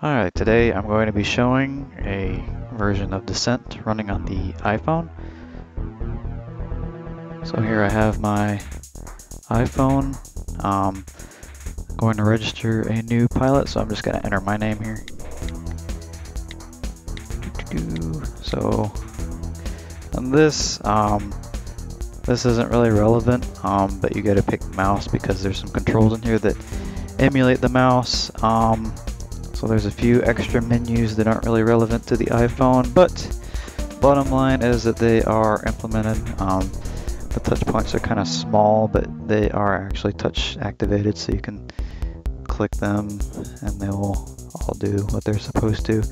Alright, today I'm going to be showing a version of Descent running on the iPhone. So here I have my iPhone. Going to register a new pilot, so I'm just going to enter my name here. So on this isn't really relevant, but you got to pick mouse because there's some controls in here that emulate the mouse. So there's a few extra menus that aren't really relevant to the iPhone, but bottom line is that they are implemented. The touch points are kind of small, but they are actually touch activated, so you can click them and they will all do what they're supposed to.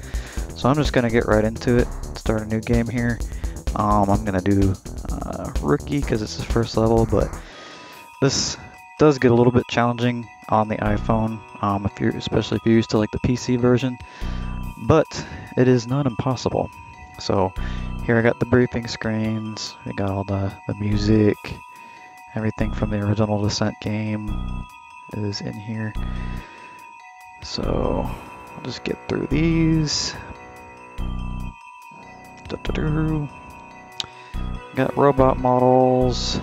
So I'm just going to get right into it, start a new game here. I'm going to do rookie because it's the first level, but this does get a little bit challenging on the iPhone, especially if you're used to like the PC version, but it is not impossible. So here I got the briefing screens, we got all the music, everything from the original Descent game is in here. So I'll just get through these. Got robot models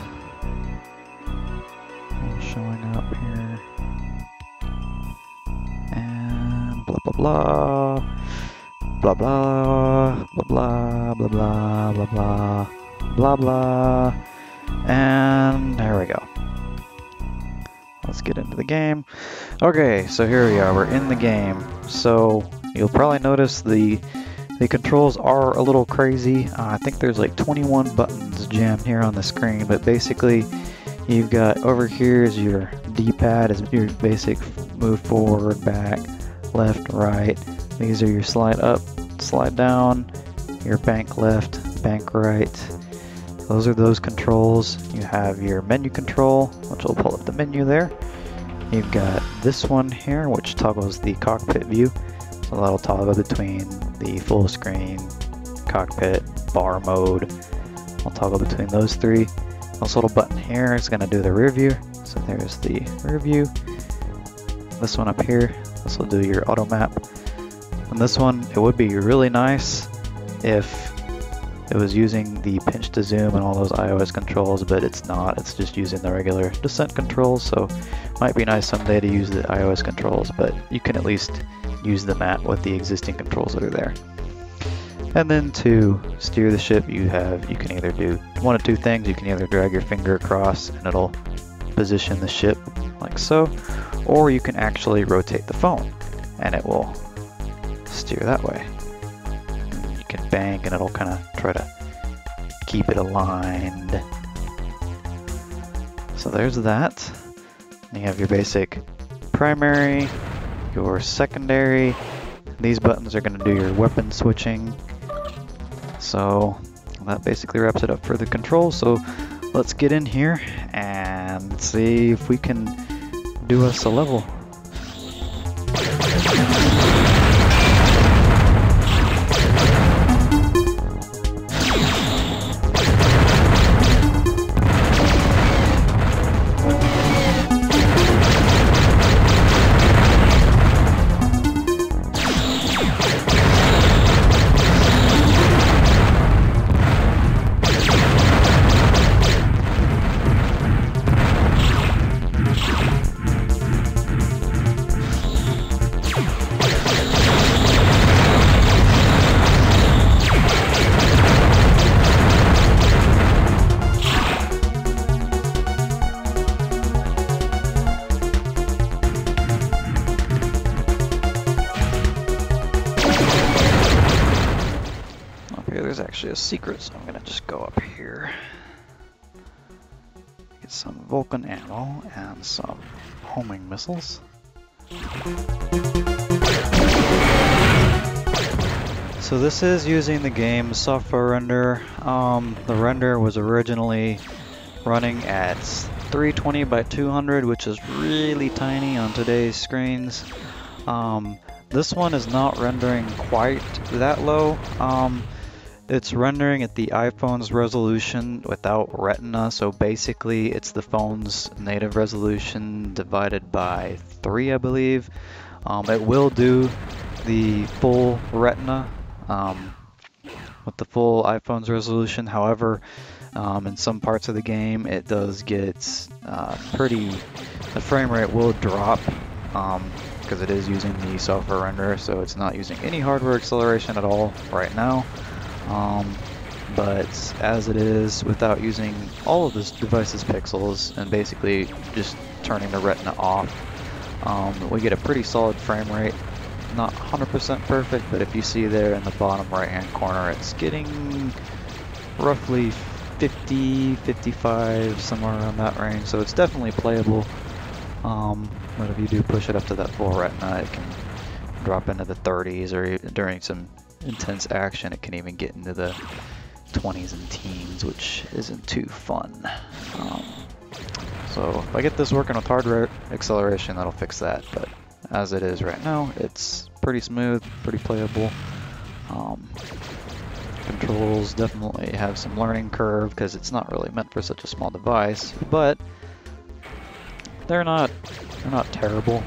showing up here, and blah blah blah blah blah blah blah blah blah blah blah blah blah, and there we go. Let's get into the game. Okay, so here we are, we're in the game. So you'll probably notice the controls are a little crazy. I think there's like 21 buttons jammed here on the screen, but basically you've got over here is your D-pad, is your basic move forward, back, left, right. These are your slide up, slide down, your bank left, bank right. Those are those controls. You have your menu control, which will pull up the menu there. You've got this one here, which toggles the cockpit view. So that'll toggle between the full screen, cockpit, bar mode. I'll toggle between those three. This little button here is going to do the rear view. So there's the rear view. This one up here, this will do your auto map. And this one, it would be really nice if it was using the pinch to zoom and all those iOS controls, but it's not. It's just using the regular Descent controls. So might be nice someday to use the iOS controls, but you can at least use the map with the existing controls that are there. And then to steer the ship, you can either do one of two things. You can either drag your finger across and it'll position the ship like so, or you can actually rotate the phone and it will steer that way. You can bank and it'll kind of try to keep it aligned. So there's that. And you have your basic primary, your secondary. These buttons are going to do your weapon switching. So that basically wraps it up for the controls. So let's get in here and see if we can do us a level. There's actually a secret, so I'm gonna just go up here, get some Vulcan ammo and some homing missiles. So this is using the game's software render. The render was originally running at 320 by 200, which is really tiny on today's screens. This one is not rendering quite that low. It's rendering at the iPhone's resolution without Retina, so basically it's the phone's native resolution divided by 3, I believe. It will do the full Retina with the full iPhone's resolution. However, in some parts of the game, it does get the frame rate will drop because it is using the software renderer, so it's not using any hardware acceleration at all right now. But as it is, without using all of this device's pixels and basically just turning the Retina off, we get a pretty solid frame rate. Not 100% perfect, but if you see there in the bottom right hand corner, it's getting roughly 50, 55, somewhere around that range, so it's definitely playable. But if you do push it up to that full Retina, it can drop into the 30s, or during some intense action, it can even get into the 20s and teens, which isn't too fun. So if I get this working with hardware acceleration, that'll fix that, but as it is right now, it's pretty smooth, pretty playable. Controls definitely have some learning curve because it's not really meant for such a small device, but they're not terrible.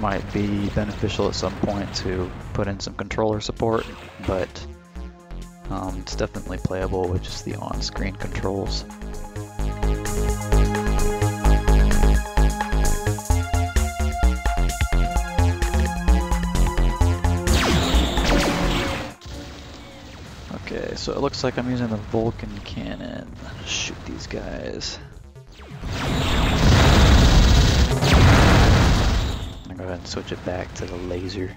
Might be beneficial at some point to put in some controller support, but it's definitely playable with just the on-screen controls. Okay, so it looks like I'm using the Vulcan cannon. Shoot these guys. I'll go ahead and switch it back to the laser.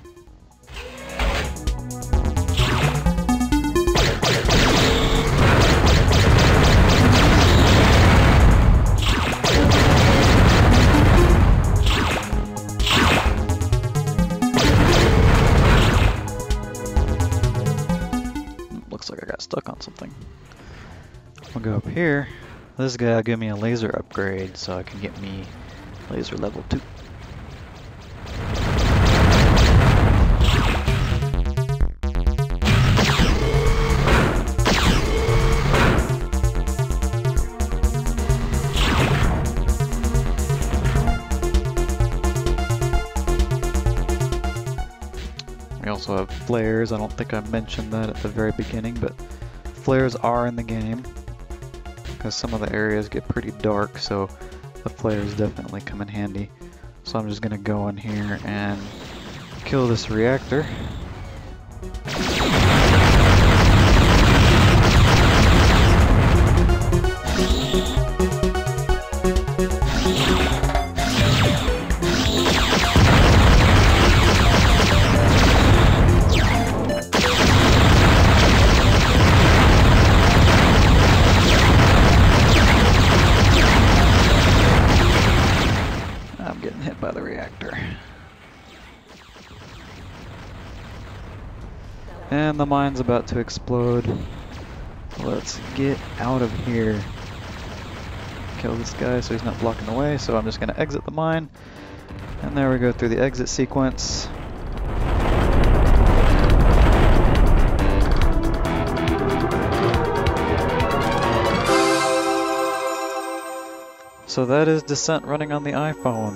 Looks like I got stuck on something. I'll go up here. This guy will give me a laser upgrade so I can get me laser level 2. We also have flares. I don't think I mentioned that at the very beginning, but flares are in the game because some of the areas get pretty dark, so the flares definitely come in handy. So I'm just gonna go in here and kill this reactor. Getting hit by the reactor. And the mine's about to explode. Let's get out of here. Kill this guy so he's not blocking the way, so I'm just going to exit the mine. And there we go through the exit sequence. So that is Descent running on the iPhone.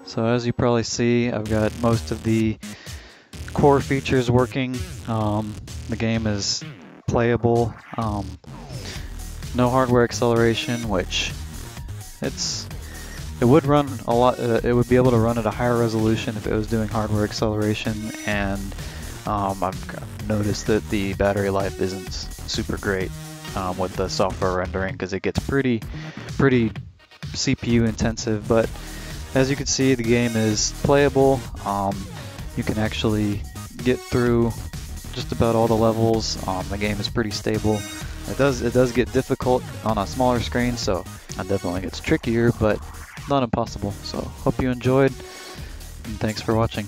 So as you probably see, I've got most of the core features working. The game is playable. No hardware acceleration, which it would run a lot. It would be able to run at a higher resolution if it was doing hardware acceleration, and I've noticed that the battery life isn't super great with the software rendering because it gets pretty CPU intensive. But as you can see, the game is playable. You can actually get through just about all the levels. The game is pretty stable. It does get difficult on a smaller screen, so it definitely gets trickier, but not impossible. So hope you enjoyed, and thanks for watching.